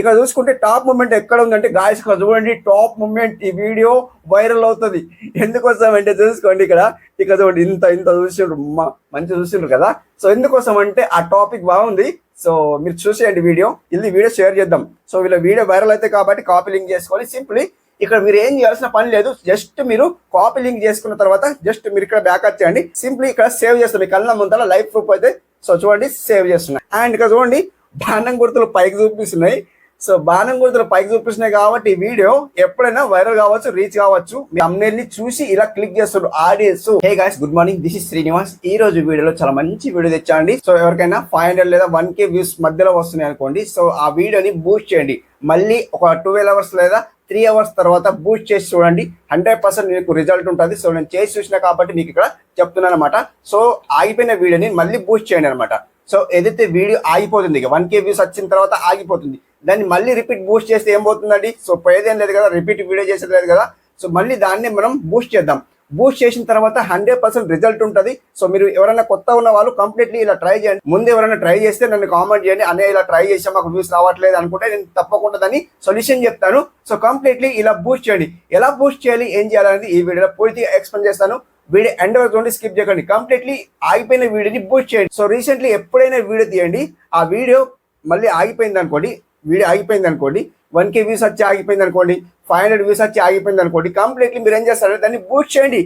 ఇక్కడ చూసుకుంటే top moment ఎక్కడ ఉందంటే గాయస్ ఇక్కడ చూడండి, టాప్ మూమెంట్ ఈ వీడియో వైరల్ అవుతుంది. ఎందుకోసం అంటే చూసుకోండి, ఇక్కడ చూడండి ఇంత ఇంత చూసిండ్రు, మంచి చూసిండ్రు కదా. సో ఎందుకోసం అంటే ఆ టాపిక్ బాగుంది. సో మీరు చూసేయండి వీడియో, వీడియో షేర్ చేద్దాం. సో వీళ్ళ వీడియో వైరల్ అయితే కాబట్టి కాపీ లింక్ చేసుకొని సింప్లీ ఇక్కడ మీరు ఏం చేయాల్సిన పని లేదు. జస్ట్ మీరు కాపీ లింక్ చేసుకున్న తర్వాత జస్ట్ మీరు ఇక్కడ బ్యాకప్ చేయండి. సింప్లీ ఇక్కడ సేవ్ చేస్తాం. మీ కళ్ళ ముందర లైవ్ ప్రూఫ్ అయితే సో చూడండి సేవ్ చేస్తున్నాయి. అండ్ ఇక్కడ చూడండి బాణం గుర్తులు పైకి చూపిస్తున్నాయి. సో బాణం గుర్తులు పైకి చూపిస్తున్నాయి కాబట్టి వీడియో ఎప్పుడైనా వైరల్ కావచ్చు, రీచ్ కావచ్చు. మీ thumbnail ని చూసి ఇలా క్లిక్ చేస్తారు audience. Hey guys, good morning, this is Srinivas. ఈ రోజు వీడియోలో చాలా మంచి వీడియో తెచ్చాండి. సో ఎవరికైనా 500 లేదా 1K వ్యూస్ మధ్యలో వస్తున్నాయి అనుకోండి, సో ఆ వీడియోని బూస్ట్ చేయండి. మళ్ళీ ఒక 12 అవర్స్ లేదా 3 అవర్స్ తర్వాత బూస్ట్ చేసి చూడండి, 100% మీకు రిజల్ట్ ఉంటుంది. సో నేను చేసి చూసిన కాబట్టి మీకు ఇక్కడ చెప్తున్నాను అనమాట. సో ఆగిపోయిన వీడియోని మళ్ళీ బూస్ట్ చేయండి అనమాట. సో ఏదైతే వీడియో ఆగిపోతుంది, 1K వ్యూస్ వచ్చిన తర్వాత ఆగిపోతుంది, దాన్ని మళ్ళీ రిపీట్ బూస్ట్ చేస్తే ఏం పోతుందండి? సో పోయేదేం లేదు కదా, రిపీట్ వీడియో చేసేది లేదు కదా. సో మళ్ళీ దాన్ని మనం బూస్ట్ చేద్దాం. బూస్ట్ చేసిన తర్వాత 100% రిజల్ట్ ఉంటుంది. సో మీరు ఎవరైనా కొత్త ఉన్న వాళ్ళు కంప్లీట్లీ ఇలా ట్రై చేయండి. ముందు ఎవరైనా ట్రై చేస్తే నన్ను కామెంట్ చేయండి, అనే ఇలా ట్రై చేసాం మాకు వ్యూస్ రావట్లేదు అనుకుంటే నేను తప్పకుండా దాన్ని సొల్యూషన్ చెప్తాను. సో కంప్లీట్లీ ఇలా బూస్ట్ చేయండి. ఎలా బూస్ట్ చేయాలి, ఏం చేయాలనేది ఈ వీడియోలో పూర్తిగా ఎక్స్ప్లెయిన్ చేస్తాను. వీడియో ఎండ్ వరకు స్కిప్ చేయకండి. కంప్లీట్లీ ఆగిపోయిన వీడియోని బూస్ట్ చేయండి. సో రీసెంట్లీ ఎప్పుడైనా వీడియో తీయండి, ఆ వీడియో మళ్ళీ ఆగిపోయింది అనుకోండి, వీడియో ఆగిపోయింది అనుకోండి, 1K వ్యూస్ వచ్చి ఆగిపోయింది అనుకోండి, 500 వ్యూస్ వచ్చి ఆగిపోయింది అనుకోండి, కంప్లీట్లీ మీరు ఏం చేస్తారంటే దాన్ని బూస్ట్ చేయండి.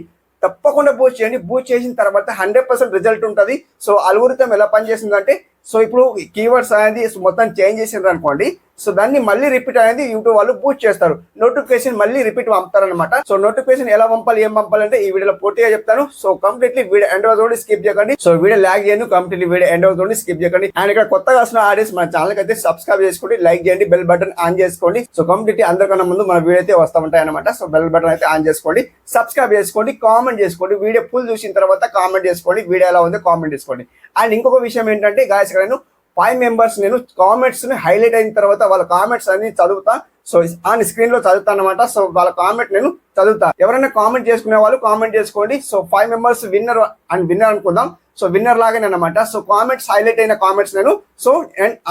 తప్పకుండా బూస్ట్ చేయండి. బూస్ట్ చేసిన తర్వాత 100% రిజల్ట్ ఉంటుంది. సో అల్గోరిథం ఎలా పనిచేస్తుందంటే, సో ఇప్పుడు కీవర్డ్స్ అనేది మొత్తం చేంజ్ చేసిండ్రు అనుకోండి, సో దాన్ని మళ్ళీ రిపీట్ అనేది యూట్యూబ్ వాళ్ళు బూస్ట్ చేస్తారు. నోటిఫికేషన్ మళ్ళీ రిపీట్ పంపుతారనమాట. సో నోటిఫికేషన్ ఎలా పంపాలి, ఏం పంపాలంటే ఈ వీడియోలో పూర్తిగా చెప్తాను. సో కంప్లీట్లీ వీడియో ఎండ్ వరకు స్కిప్ చేయకండి. సో వీడియో లాగ్ చేయండి, కంప్లీట్లీ వీడియో ఎండ్ వరకు స్కిప్ చేయకండి. అండ్ ఇక్కడ కొత్తగా వస్తున్న ఆడియన్స్ మన ఛానల్ అయితే సబ్స్క్రైబ్ చేసుకోండి, లైక్ చేయండి, బెల్ బటన్ ఆన్ చేసుకోండి. సో కంప్లీట్లీ అందరికన్నా ముందు మన వీడియో అయితే వస్తూ ఉంటాయి అనమాట. సో బెల్ బటన్ అయితే ఆన్ చేసుకోండి, సబ్స్క్రైబ్ చేసుకోండి, కామెంట్ చేసుకోండి. వీడియో ఫుల్ చూసిన తర్వాత కామెంట్ చేసుకోండి, వీడియో ఎలా ఉందో కామెంట్ చేసుకోండి. అండ్ ఇంకొక విషయం ఏంటంటే గాయస్, ఇక్కడ నేను 5 మెంబర్స్ నేను కామెంట్స్ ని హైలైట్ అయిన తర్వాత వాళ్ళ కామెంట్స్ అన్ని చదువుతా. సో ఆన్ స్క్రీన్ లో చదువుతాను అనమాట. సో వాళ్ళ కామెంట్ నేను చదువుతా. ఎవరైనా కామెంట్ చేసుకునే వాళ్ళు కామెంట్ చేసుకోండి. సో 5 మెంబర్స్ విన్నర్ అనుకుందాం. సో విన్నర్ లాగానే అనమాట. సో కామెంట్స్ హైలైట్ అయిన కామెంట్స్ నేను సో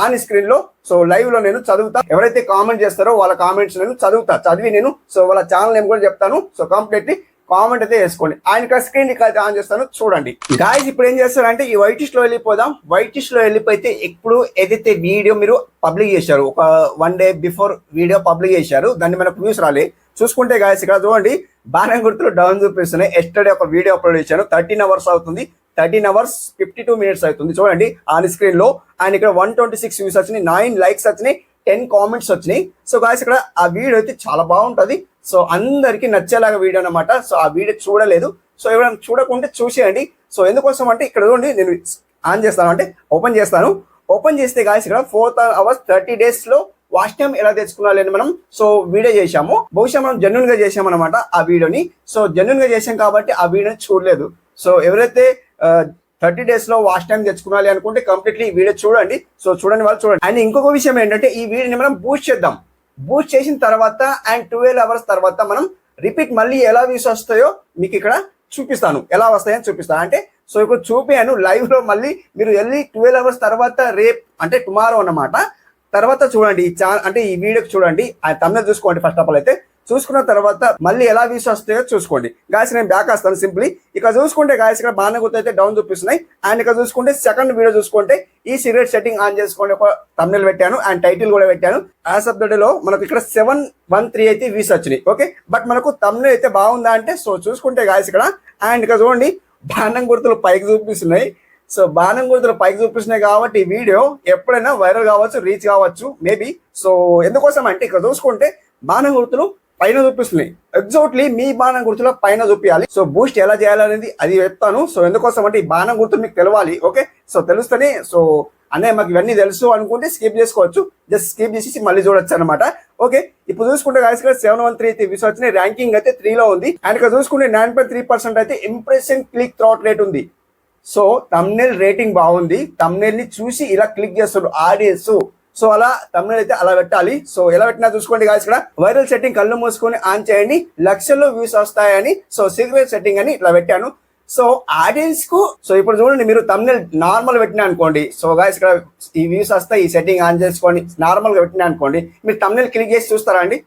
ఆన్ స్క్రీన్ లో సో లైవ్ లో నేను చదువుతా. ఎవరైతే కామెంట్ చేస్తారో వాళ్ళ కామెంట్స్ నేను చదివి నేను సో వాళ్ళ ఛానల్ నేమ్ కూడా చెప్తాను. సో కంప్లీట్లీ కామెంట్ అయితే వేసుకోండి. ఆయన స్క్రీన్ అయితే ఆన్ చేస్తాను చూడండి. గాయస్ ఇప్పుడు ఏం చేస్తారంటే ఈ వైట్ లిస్ట్ లో వెళ్ళిపోదాం. వైట్ లిస్ట్ లో వెళ్ళిపోతే ఇప్పుడు ఏదైతే వీడియో మీరు పబ్లిక్ చేశారు, ఒక 1 డే బిఫోర్ వీడియో పబ్లిక్ చేశారు, దాన్ని మనకు వ్యూస్ రాలే. చూసుకుంటే గాయస్ ఇక్కడ చూడండి బాణం గుర్తులు డౌన్ చూపిస్తున్నాయి. ఎస్టర్డే ఒక వీడియో అప్లోడ్ చేశాను, 13 అవర్స్ అవుతుంది, 13 అవర్స్ 52 మినిట్స్ అవుతుంది. చూడండి ఆన్ స్క్రీన్ లో. అండ్ ఇక్కడ 126 వ్యూస్ వచ్చినాయి, 9 లైక్స్ వచ్చినాయి, 10 కామెంట్స్ వచ్చినాయి. సో గాయస్ ఇక్కడ ఆ వీడియో అయితే చాలా బాగుంటుంది. సో అందరికి నచ్చేలాగా వీడియో అనమాట. సో ఆ వీడియో చూడలేదు, సో ఎవరైనా చూడకుంటే చూసేయండి. సో ఎందుకోసం అంటే ఇక్కడ చూడండి నేను ఆన్ చేస్తాను, అంటే ఓపెన్ చేస్తాను. ఓపెన్ చేస్తే గాయస్ ఇక్కడ 4 అవర్స్ 30 days లో వాచ్ టైం ఎలా తెచ్చుకోవాలి అని మనం సో వీడియో చేశాము. బహుశా మనం జెన్యున్ గా చేసాం అనమాట ఆ వీడియోని. సో జెన్యున్ గా చేసాం కాబట్టి ఆ వీడియోని చూడలేదు. సో ఎవరైతే 30 days లో వాచ్ టైం తెచ్చుకోవాలి అనుకుంటే కంప్లీట్లీ ఈ వీడియో చూడండి. సో చూడండి వాళ్ళు చూడండి. అండ్ ఇంకొక విషయం ఏంటంటే ఈ వీడియోని మనం బూస్ట్ చేద్దాం. బూస్ట్ చేసిన తర్వాత అండ్ 12 అవర్స్ తర్వాత మనం రిపీట్ మళ్ళీ ఎలా వ్యూస్ వస్తాయో మీకు ఇక్కడ చూపిస్తాను, ఎలా వస్తాయని చూపిస్తాను. అంటే సో ఇప్పుడు చూపాను లైవ్ లో. మళ్ళీ మీరు వెళ్ళి 12 అవర్స్ తర్వాత రేపు అంటే టుమారో అన్నమాట తర్వాత చూడండి అంటే ఈ వీడియోకి చూడండి, ఆ thumbnail చూసుకోండి. ఫస్ట్ ఆఫ్ ఆల్ అయితే చూసుకున్న తర్వాత మళ్ళీ ఎలా వ్యూస్ వస్తాయో చూసుకోండి. గాయస్ నేను బ్యాక్ వస్తాను సింప్లీ. ఇక్కడ చూసుకుంటే గాయస్ ఇక్కడ బాగా గుర్తు అయితే డౌన్ చూపిస్తున్నాయి. అండ్ ఇక్కడ చూసుకుంటే సెకండ్ వీడియో చూసుకుంటే ఈ సిగరెట్ సెట్టింగ్ ఆన్ చేసుకోండి, ఒక thumbnail పెట్టాను అండ్ టైటిల్ కూడా పెట్టాను. యాజ్ ఆఫ్ ద డే లో మనకు ఇక్కడ 713 అయితే వ్యూస్ వచ్చినాయి. ఓకే, బట్ మనకు thumbnail అయితే బాగుందా అంటే సో చూసుకుంటే గాయస్ ఇక్కడ అండ్ ఇక్కడ చూడండి బాణం గుర్తులు పైకి చూపిస్తున్నాయి. సో బాణం గుర్తులు పైకి చూపిస్తున్నాయి కాబట్టి ఈ వీడియో ఎప్పుడైనా వైరల్ కావచ్చు, రీచ్ కావచ్చు మేబీ. సో ఎందుకోసం అంటే ఇక్కడ చూసుకుంటే బాణం గుర్తులు పైన చూపిస్తున్నాయి. ఎగ్జాక్ట్లీ మీ బాణం గుర్తులో పైన చూపించాలి. సో బూస్ట్ ఎలా చేయాలనేది అది చెప్తాను. సో ఎందుకోసం అంటే ఈ బాణం గుర్తు మీకు తెలవాలి. ఓకే, సో తెలుస్తేనే సో అనే మాకు ఇవన్నీ తెలుసు అనుకుంటే స్కిప్ చేసుకోవచ్చు, జస్ట్ స్కిప్ చేసి మళ్ళీ చూడొచ్చు అనమాట. ఓకే, ఇప్పుడు చూసుకుంటే గాయస్ ఇక్కడ 713 అయితే వ్యూస్ వచ్చినాయి, ర్యాంకింగ్ అయితే 3 లో ఉంది. అండ్ ఇక్కడ చూసుకుంటే 9.3% అయితే ఇంప్రెషన్ క్లిక్ త్రాట్ రేట్ ఉంది. సో thumbnail రేటింగ్ బాగుంది. thumbnail ని చూసి ఇలా క్లిక్ చేస్తారు ఆడియన్స్. సో అలా thumbnail అయితే అలా పెట్టాలి. సో ఎలా పెట్టినా చూసుకోండి గాయస్ ఇక్కడ వైరల్ సెట్టింగ్ కళ్ళు మూసుకొని ఆన్ చేయండి, లక్షల్లో వ్యూస్ వస్తాయని. సో సిగరెట్ సెట్టింగ్ అని ఇట్లా పెట్టాను. సో ఆడియన్స్ కు సో ఇప్పుడు చూడండి మీరు తమ్నెల్ నార్మల్ పెట్టినా అనుకోండి. సో గాయస్ ఇక్కడ ఈ వ్యూస్ వస్తాయి, ఈ సెట్టింగ్ ఆన్ చేసుకొని నార్మల్ గా పెట్టినా అనుకోండి, మీరు తమ్నెల్ క్లిక్ చేసి చూస్తారా అండి?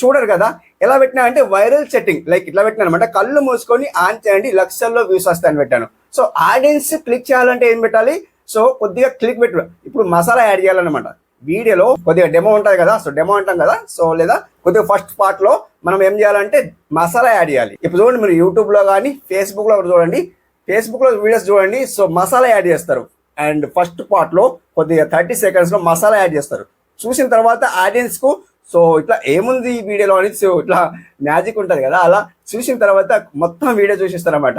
చూడరు కదా. ఎలా పెట్టినా అంటే వైరల్ సెట్టింగ్ లైక్ ఇట్లా పెట్టినా అనమాట. కళ్ళు మూసుకొని ఆన్ చేయండి, లక్షల్లో వ్యూస్ వస్తాయని పెట్టాను. సో ఆడియన్స్ క్లిక్ చేయాలంటే ఏం పెట్టాలి? సో కొద్దిగా క్లిక్ పెట్టు. ఇప్పుడు మసాలా యాడ్ చేయాలన్నమాట. వీడియోలో కొద్దిగా డెమో ఉంటుంది కదా, సో డెమో అంటాం కదా, సో లేదా కొద్దిగా ఫస్ట్ పార్ట్ లో మనం ఏం చేయాలంటే మసాలా యాడ్ చేయాలి. ఇప్పుడు చూడండి మీరు యూట్యూబ్ లో కానీ ఫేస్బుక్ లో చూడండి, ఫేస్బుక్ లో వీడియోస్ చూడండి. సో మసాలా యాడ్ చేస్తారు అండ్ ఫస్ట్ పార్ట్ లో కొద్దిగా 30 seconds లో మసాలా యాడ్ చేస్తారు. చూసిన తర్వాత ఆడియన్స్ కు సో ఇట్లా ఏముంది ఈ వీడియోలో అని సో ఇట్లా మ్యాజిక్ ఉంటుంది కదా, అలా చూసిన తర్వాత మొత్తం వీడియో చూసిస్తారు అనమాట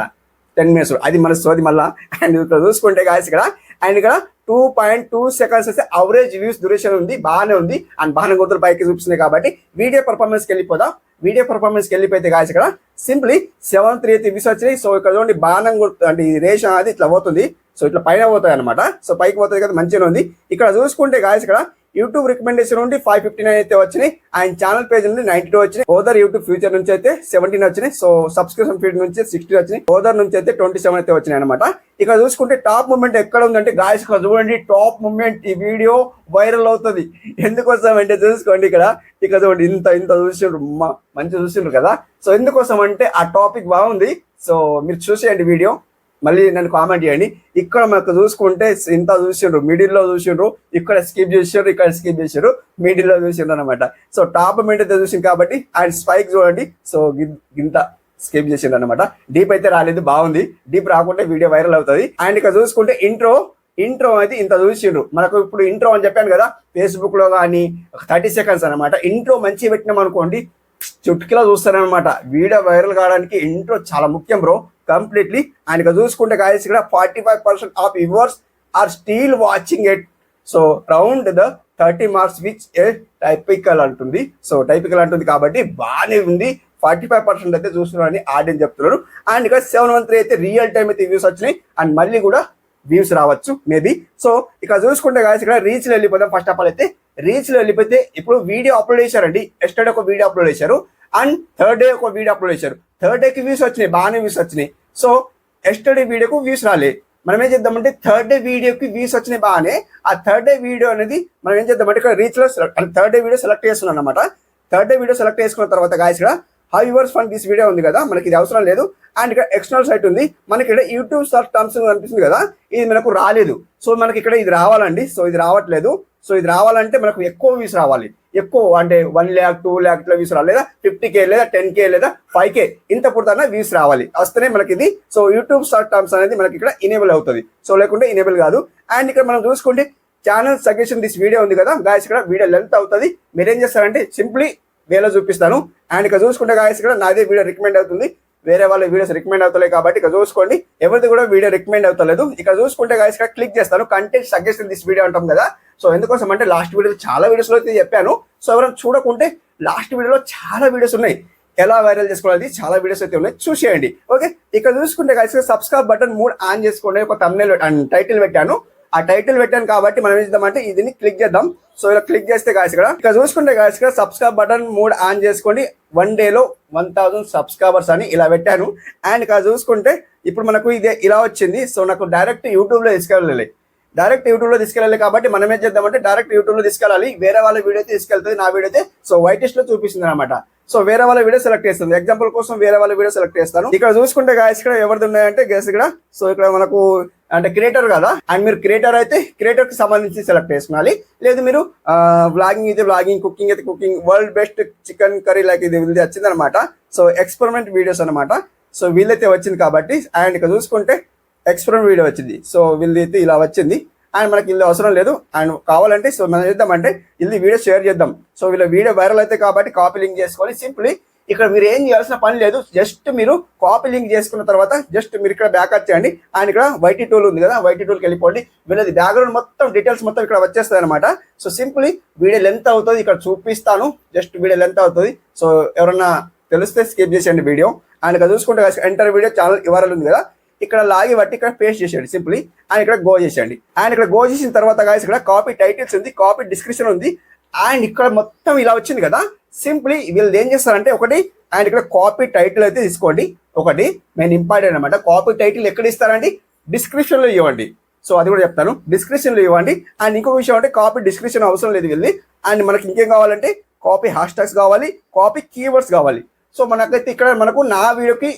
10 minutes. అది మన సోది మళ్ళా. అండ్ ఇక్కడ చూసుకుంటే గాయస్ ఇక్కడ అండ్ ఇక్కడ 2.2 seconds అయితే అవరేజ్ వ్యూస్ డ్యూరేషన్ ఉంది, బాగానే ఉంది. అండ్ బాగానే గుర్తులు పైకి చూపిస్తుంది కాబట్టి వీడియో పర్ఫార్మెన్స్కి వెళ్ళిపోదాం. వీడియో పర్ఫార్మెన్స్కి వెళ్ళిపోతే గాయస్ ఇక్కడ సింప్లీ 738 వ్యూస్ వచ్చినాయి. సో ఇక్కడ చూడండి బాణం గుర్తు అంటే ఈ రేషన్ అది ఇట్లా పోతుంది. సో ఇట్లా పైన పోతాయి అనమాట. సో పైకి పోతుంది కదా, మంచిగా ఉంది. ఇక్కడ చూసుకుంటే గాయస్ ఇక్కడ యూట్యూబ్ రికమెండేషన్ నుండి 559 అయితే వచ్చినాయి. ఆయన ఛానల్ పేజ్ నుండి 92 వచ్చినాయి. ఓదర్ యూట్యూబ్ ఫ్యూచర్ నుంచి అయితే 17 వచ్చినాయి. సో సబ్స్క్రిప్షన్ ఫీడ్ నుంచి 60 వచ్చినాయి. ఓదర్ నుంచి అయితే 27 అయితే వచ్చినాయి అనమాట. ఇక్కడ చూసుకుంటే టాప్ మూమెంట్ ఎక్కడ ఉందంటే గాయస్ ఇక్కడ చూడండి, టాప్ మూమెంట్ ఈ వీడియో వైరల్ అవుతుంది. ఎందుకోసం అంటే చూసుకోండి ఇక్కడ చూడండి ఇంత చూసిండ్రు, మంచిగా చూసిండ్రు కదా. సో ఎందుకోసం అంటే ఆ టాపిక్ బాగుంది. సో మీరు చూసేయండి వీడియో, మళ్ళీ నన్ను కామెంట్ చేయండి. ఇక్కడ మనకు చూసుకుంటే ఇంత చూసిండ్రు, మిడిల్లో చూసిండ్రు, ఇక్కడ స్కిప్ చేసారు, ఇక్కడ స్కిప్ చేసారు, మిడిల్లో చూసిండ్రు అనమాట. సో టాప్ మూమెంట్ అయితే చూసింది కాబట్టి అండ్ స్పైక్ చూడండి. సో ఇంత స్కిప్ చేసిండ్రు అనమాట. డీప్ అయితే రాలేదు, బాగుంది. డీప్ రాకుంటే వీడియో వైరల్ అవుతుంది. అండ్ ఇక్కడ చూసుకుంటే ఇంట్రో అయితే ఇంత చూసిండ్రు. మనకు ఇప్పుడు ఇంట్రో అని చెప్పాను కదా, ఫేస్బుక్ లో కానీ 30 seconds అనమాట. ఇంట్రో మంచిగా పెట్టినాం అనుకోండి, చుట్టుకిలా చూస్తారనమాట. వీడియో వైరల్ కావడానికి ఇంట్రో చాలా ముఖ్యం బ్రో, కంప్లీట్లీ. అండ్ ఇక్కడ చూసుకుంటే గాయస్ ఇక్కడ 45% of viewers are still watching it. So round the 30 marks which a typical అంటుంది. సో టైపికల్ అంటుంది కాబట్టి బాగానే ఉంది. 45% అయితే చూస్తున్నారని ఆడియన్స్ చెప్తున్నారు. అండ్ ఇక్కడ 713 అయితే రియల్ టైం అయితే వ్యూస్ వచ్చినాయి. అండ్ మళ్ళీ కూడా వ్యూస్ రావచ్చు మేబీ. సో ఇక్కడ చూసుకుంటే గాయస్ ఇక్కడ రీచ్లో వెళ్ళిపోతాం. ఫస్ట్ ఆఫ్ ఆల్ అయితే రీచ్లో వెళ్ళిపోతే ఇప్పుడు వీడియో అప్లోడ్ చేశారండి. ఎస్టర్డే ఒక వీడియో అప్లోడ్ చేశారు అండ్ థర్డ్ డే ఒక వీడియో అప్లోడ్ చేశారు. థర్డ్ డేకి వ్యూస్ వచ్చినాయి, బాగానే వ్యూస్ వచ్చినాయి. సో ఎస్టర్డే వీడియోకు వ్యూస్ రాలే. మనం ఏం చేద్దామంటే థర్డ్ డే వీడియోకి వ్యూస్ వచ్చినాయి బాగానే. ఆ థర్డ్ డే వీడియో అనేది మనం ఏం చేద్దామంటే ఇక్కడ రీచ్లో థర్డ్ డే వీడియో సెలెక్ట్ చేస్తున్నాం అనమాట. థర్డ్ డే వీడియో సెలెక్ట్ చేసుకున్న తర్వాత గాయస్ ఇక్కడ how yours fund this video ఉంది కదా, మనకి ఇది అవసరం లేదు. అండ్ ఇక్కడ ఎక్స్టర్నల్ సైట్ ఉంది, మనకి ఇక్కడ యూట్యూబ్ సర్చ్ టర్మ్స్ అనిపిస్తుంది కదా, ఇది మనకు రాలేదు. సో మనకి ఇక్కడ ఇది రావాలండి. సో ఇది రావట్లేదు. సో ఇది రావాలంటే మనకు ఎక్కువ వ్యూస్ రావాలి, ఎక్కువ అంటే 1 lakh 2 lakh ఇట్లా వ్యూస్ రావాలి, లేదా 50K లేదా 10K లేదా 5K ఇంత పుడతానే వ్యూస్ రావాలి, వస్తేనే మనకి ఇది. సో యూట్యూబ్ సర్చ్ టర్మ్స్ అనేది మనకి ఇక్కడ ఇనేబుల్ అవుతుంది. సో లేకుంటే ఇనేబుల్ కాదు. అండ్ ఇక్కడ మనం చూసుకుంటే ఛానల్ సజెషన్ దిస్ వీడియో ఉంది కదా గాయస్, ఇక్కడ వీడియో లెంత్ అవుతుంది. మీరు ఏం చేస్తారంటే సింప్లీ వేలో చూపిస్తాను. అండ్ ఇక్కడ చూసుకుంటే గాయస్ ఇక్కడ నాదే వీడియో రికమెండ్ అవుతుంది, వేరే వాళ్ళ వీడియోస్ రికమెండ్ అవుతలేదు కాబట్టి ఇక్కడ చూసుకోండి, ఎవరిది కూడా వీడియో రికమెండ్ అవుతలేదు. ఇక్కడ చూసుకుంటే గాయస్ ఇక్కడ క్లిక్ చేస్తాను, కంటెంట్ సజెషన్ దిస్ వీడియో అంటాం కదా. సో ఎందుకోసం అంటే లాస్ట్ వీడియోలో చాలా వీడియోస్లో అయితే చెప్పాను. సో ఎవరైనా చూడకుంటే లాస్ట్ వీడియోలో చాలా వీడియోస్ ఉన్నాయి, ఎలా వైరల్ చేసుకోవాలి చాలా వీడియోస్ అయితే ఉన్నాయి, చూసేయండి. ఓకే, ఇక్కడ చూసుకుంటే గాయస్ సబ్స్క్రైబ్ బటన్ 3 ఆన్ చేసుకోండి. ఒక థంబ్నెయిల్ అండ్ టైటిల్ పెట్టాను. ఆ టైటిల్ పెట్టాను కాబట్టి మనం ఏం చేద్దామంటే దీన్ని క్లిక్ చేద్దాం. సో ఇలా క్లిక్ చేస్తే గాయస్ ఇక్కడ చూసుకుంటే గాయస్ ఇక్కడ సబ్స్క్రైబ్ బటన్ 3 ఆన్ చేసుకోండి. 1 డేలో 1000 సబ్స్క్రైబర్స్ అని ఇలా పెట్టాను. అండ్ ఇక్కడ చూసుకుంటే ఇప్పుడు మనకు ఇదే ఇలా వచ్చింది. సో నాకు డైరెక్ట్ యూట్యూబ్లో తీసుకెళ్ళాలి కాబట్టి మనం ఏం చేద్దామంటే డైరెక్ట్ యూట్యూబ్లో తీసుకెళ్ళాలి. వేరే వాళ్ళ వీడియో అయితే తీసుకెళ్తుంది, నా వీడియో అయితే సో వైటిష్లో చూపిస్తుంది అనమాట. సో వేరే వాళ్ళ వీడియో సెలెక్ట్ చేస్తుంది. ఎగ్జాంపుల్ కోసం వేరే వాళ్ళ వీడియో సెలెక్ట్ చేస్తాను. ఇక్కడ చూసుకుంటే గాయస్ ఇక్కడ ఎవరిది ఉన్నాయంటే గెస్ ఇక్కడ. సో ఇక్కడ మనకు అంటే క్రియేటర్ కదా, అండ్ మీరు క్రియేటర్ అయితే క్రియేటర్ కి సంబంధించి సెలెక్ట్ చేసుకోవాలి. లేదు మీరు వ్లాగింగ్ అయితే వ్లాగింగ్, కుకింగ్ అయితే cooking, world best chicken curry like ఇది వీళ్ళది వచ్చింది అనమాట. సో ఎక్స్పెరిమెంట్ వీడియోస్ అనమాట. సో వీళ్ళైతే వచ్చింది కాబట్టి. అండ్ ఇక్కడ చూసుకుంటే ఎక్స్పెరిమెంట్ వీడియో వచ్చింది. సో వీళ్ళైతే ఇలా వచ్చింది. అండ్ మనకి ఇల్లు అవసరం లేదు. అండ్ కావాలంటే సో మనం చేద్దామంటే ఇల్లు వీడియో షేర్ చేద్దాం. సో వీళ్ళ వీడియో వైరల్ అయితే కాబట్టి కాపీ లింక్ చేసుకొని సింప్లీ ఇక్కడ మీరు ఏం చేయాల్సిన పని లేదు. జస్ట్ మీరు కాపీ లింక్ చేసుకున్న తర్వాత జస్ట్ మీరు ఇక్కడ బ్యాక్ వచ్చేయండి. అండ్ ఇక్కడ వైటీ టూల్ ఉంది కదా, వైటీ టూల్కి వెళ్ళిపోండి. వీళ్ళది బ్యాక్గ్రౌండ్ మొత్తం డీటెయిల్స్ మొత్తం ఇక్కడ వచ్చేస్తుంది అనమాట. సో సింప్లీ వీడియో లెంత్ అవుతుంది, ఇక్కడ చూపిస్తాను. జస్ట్ వీడియో లెంత్ అవుతుంది. సో ఎవరన్నా తెలిస్తే స్కిప్ చేసేయండి వీడియో. అండ్ ఇక్కడ చూసుకుంటే ఎంటర్ వీడియో ఛానల్ URL ఉంది కదా, ఇక్కడ లాగి బట్టి ఇక్కడ పేస్ట్ చేసేయండి సింప్లీ. అండ్ ఇక్కడ గో చేసేయండి. అండ్ ఇక్కడ గో చేసిన తర్వాత గాయస్ ఇక్కడ కాపీ టైటిల్స్ ఉంది, కాపీ డిస్క్రిప్షన్ ఉంది. అండ్ ఇక్కడ మొత్తం ఇలా వచ్చింది కదా, సింప్లీ వీళ్ళు ఏం చేస్తారంటే ఒకటి అండ్ ఇక్కడ కాపీ టైటిల్ అయితే తీసుకోండి. ఒకటి మెయిన్ ఇంపార్టెంట్ అనమాట. కాపీ టైటిల్ ఎక్కడ ఇస్తారండి? డిస్క్రిప్షన్లో ఇవ్వండి. సో అది కూడా చెప్తాను, డిస్క్రిప్షన్లో ఇవ్వండి. అండ్ ఇంకొక విషయం అంటే కాపీ డిస్క్రిప్షన్ అవసరం లేదు వెళ్ళి. అండ్ మనకి ఇంకేం కావాలంటే కాపీ హ్యాష్ ట్యాగ్స్ కావాలి, కాపీ కీవర్డ్స్ కావాలి. సో మనకైతే ఇక్కడ మనకు నా వీడియోకి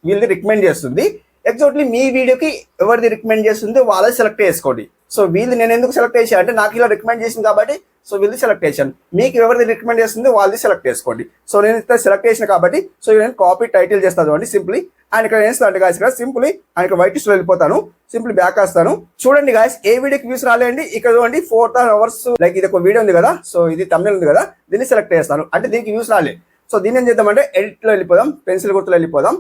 వీళ్ళది రికమెండ్ చేస్తుంది, ఎగ్జాక్ట్లీ మీ వీడియోకి ఎవరిది రికమెండ్ చేస్తుంది వాళ్ళది సెలెక్ట్ చేసుకోండి. సో వీళ్ళు నేను ఎందుకు సెలెక్ట్ చేశాను అంటే నాకు ఇలా రికమెండ్ చేసింది కాబట్టి సో వీళ్ళది సెలెక్ట్ చేశాను. మీకు ఎవరిది రికమెండ్ చేస్తుంది వాళ్ళది సెలెక్ట్ చేసుకోండి. సో నేను ఇక్కడ సెలెక్ట్ చేసిన కాబట్టి సో నేను కాపీ టైటిల్ చేస్తాను చూడండి సింప్లీ. అండ్ ఇక్కడ ఏం చేస్తాను అంటే గాయస్ ఇక్కడ సింప్లీ అండ్ ఇక్కడ వైట్ లిస్ట్లో వెళ్ళిపోతాను, సింప్లీ బ్యాక్ వస్తాను. చూడండి గాయస్ ఏ వీడియోకి వ్యూస్ రాలేండి. ఇక్కడ చూడండి 4 hours లైక్ ఇది ఒక వీడియో ఉంది కదా, సో ఇది తమిళ ఉంది కదా, దీన్ని సెలెక్ట్ చేస్తాను అంటే దీనికి వ్యూస్ రాలే. సో దీన్ని ఏం చేద్దామంటే ఎడిట్లో వెళ్ళిపోదాం, పెన్సిల్ గుర్తులో వెళ్ళిపోదాం.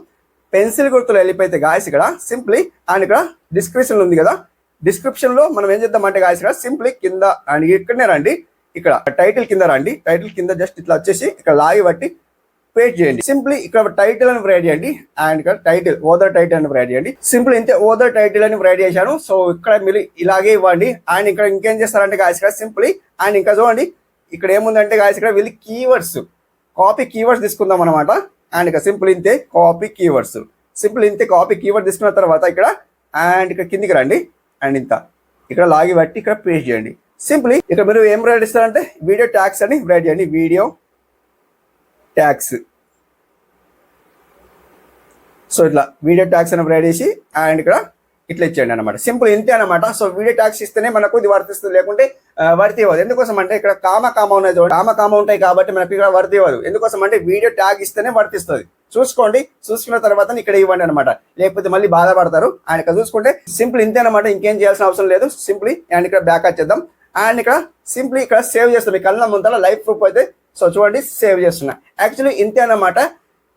పెన్సిల్ గుర్తులో వెళ్ళిపోతే గాయస్ ఇక్కడ సింప్లీ అండ్ ఇక్కడ డిస్క్రిప్షన్ ఉంది కదా, డిస్క్రిప్షన్ లో మనం ఏం చేద్దామంటే గాయస్ ఇక్కడ సింప్లీ కింద అండ్ ఇక్కడనే రండి, ఇక్కడ టైటిల్ కింద రండి. టైటిల్ కింద జస్ట్ ఇట్లా వచ్చేసి ఇక్కడ లాగి బట్టి పేస్ట్ చేయండి. సింప్లీ ఇక్కడ టైటిల్ అని రైట్ చేయండి అండ్ ఇక్కడ టైటిల్ ఓదర్ టైటిల్ అని రైట్ చేయండి. సింపుల్ ఇంతే ఓదర్ టైటిల్ అని రైట్ చేశాను. సో ఇక్కడ మీరు ఇలాగే ఇవ్వండి. అండ్ ఇక్కడ ఇంకేం చేస్తారంటే గాయస్ ఇక్కడ సింప్లీ అండ్ ఇంకా చూడండి ఇక్కడ ఏముందంటే గాయస్ ఇక్కడ వీళ్ళు కీవర్డ్స్ కాపీ కీవర్డ్స్ తీసుకుందాం అనమాట. అండ్ ఇక్కడ సింపుల్ ఇంతే కాపీ కీవర్డ్స్, సింపుల్ ఇంతే కాపీ కీవర్డ్ తీసుకున్న తర్వాత ఇక్కడ అండ్ ఇక్కడ కిందికి రండి అండ్ ఇంత ఇక్కడ లాగి బట్టి ఇక్కడ పేస్ట్ చేయండి. సింప్లీ ఇక్కడ మీరు ఏం రైట్ ఇస్తారంటే వీడియో ట్యాగ్స్ అని రైట్ చేయండి, వీడియో ట్యాగ్స్. సో ఇట్లా వీడియో ట్యాగ్స్ అని రైట్ చేసి అండ్ ఇక్కడ ఇట్లా ఇచ్చేయండి అనమాట. సింపుల్ ఇంతే అనమాట. సో వీడియో ట్యాగ్స్ ఇస్తేనే మనకు ఇది వర్తిస్తుంది, లేకుంటే వర్తి ఇవ్వదు. ఎందుకోసం అంటే ఇక్కడ కామ ఉన్నాయి చూడండి, కామ ఉంటాయి కాబట్టి మనకి ఇక్కడ వర్తి ఇవ్వదు. ఎందుకోసం అంటే వీడియో ట్యాగ్ ఇస్తేనే వర్తిస్తుంది. చూసుకోండి, చూసుకున్న తర్వాత ఇక్కడ ఇవ్వండి అనమాట, లేకపోతే మళ్ళీ బాధపడతారు. అండ్ ఇక్కడ చూసుకుంటే సింపుల్ ఇంతే అనమాట, ఇంకేం చేయాల్సిన అవసరం లేదు. సింప్లీ అండ్ ఇక్కడ బ్యాక్ వచ్చేద్దాం అండ్ ఇక్కడ సింప్లీ ఇక్కడ సేవ్ చేస్తాం. మీ కళ్ళ ముందర లైవ్ ప్రూఫ్ అయితే సో చూడండి సేవ్ చేస్తున్నా. యాక్చువల్లీ ఇంతే అనమాట.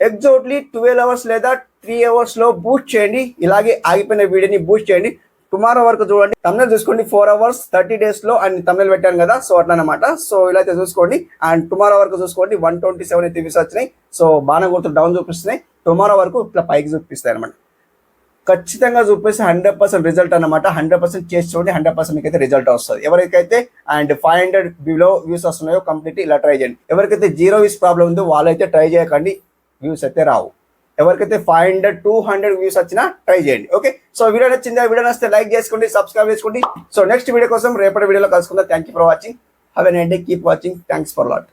ఎగ్జాక్ట్లీ 12 hours లేదా 3 hours లో బూస్ట్ చేయండి. ఇలాగే ఆగిపోయిన వీడియోని బూస్ట్ చేయండి. టుమారో వరకు చూడండి, తమిళ చూసుకోండి 4 hours 30 days లో అండ్ తమిళ పెట్టాను కదా, సో అట్లా అనమాట. సో ఇలా అయితే చూసుకోండి. అండ్ టుమారో వరకు చూసుకోండి 127 అయితే వ్యూస్ వచ్చినాయి. సో బాణం గుర్తులు డౌన్ చూపిస్తున్నాయి. టుమారో వరకు ఇట్లా పైకి చూపిస్తాయి అనమాట. ఖచ్చితంగా చూపిస్తే 100% రిజల్ట్ అనమాట. 100% చేసి చూడండి, 100% మీకైతే రిజల్ట్ వస్తుంది. ఎవరికైతే అండ్ 500 బిలో వ్యూస్ వస్తున్నాయో కంప్లీట్ ఇలా ట్రై చేయండి. ఎవరికైతే 0 వ్యూస్ ప్రాబ్లం ఉందో వాళ్ళైతే ట్రై చేయకండి, వ్యూస్ అయితే రావు. ఎవరికైతే 500 200 వ్యూస్ వచ్చినా ట్రై చేయండి. ఓకే, సో వీడియో నచ్చిందా? వీడియో నచ్చితే లైక్ చేసుకోండి, సబ్స్క్రైబ్ చేసుకోండి. సో నెక్స్ట్ వీడియో కోసం రేపటి వీడియోలో కలుసుకుందాం. Thank you for watching. Have a nice day, keep watching. Thanks for lot.